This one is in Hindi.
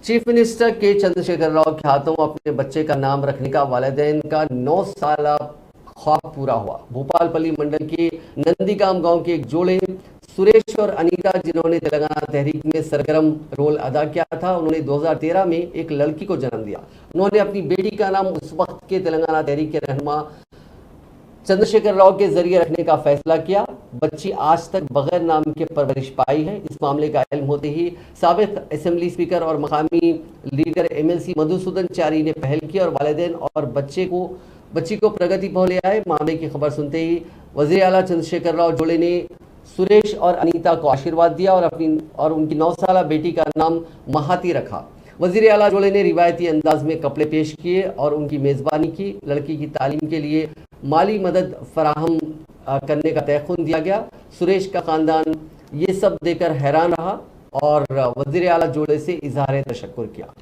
चीफ मिनिस्टर के चंद्रशेखर राव के हाथों अपने बच्चे का नाम रखने का वालिदैन का 9 साल ख्वाब पूरा हुआ। भोपालपल्ली मंडल के नंदीगाम गांव के एक जोड़े सुरेश और अनीता, जिन्होंने तेलंगाना तहरीक में सरगर्म रोल अदा किया था, उन्होंने 2013 में एक लड़की को जन्म दिया। उन्होंने अपनी बेटी का नाम उस वक्त के तेलंगाना तहरीक के रहनुमा चंद्रशेखर राव के जरिए रखने का फैसला किया। बच्ची आज तक बगैर नाम के परवरिश पाई है। इस मामले का इल्म होते ही साबिक असेंबली स्पीकर और मकामी लीडर एमएलसी मधुसूदन चारी ने पहल की और वालिदैन और बच्ची को प्रगति पर ले आए। मामले की खबर सुनते ही वजीर आला चंद्रशेखर राव जोड़े ने सुरेश और अनीता को आशीर्वाद दिया और उनकी 9 साल बेटी का नाम महाती रखा। वजीर आला जोड़े ने रिवायती अंदाज में कपड़े पेश किए और उनकी मेज़बानी की। लड़की की तालीम के लिए माली मदद फराहम करने का तयख़ुन दिया गया। सुरेश का ख़ानदान ये सब देकर हैरान रहा और वज़ीर आला जोड़े से इज़हार तशक्कुर किया।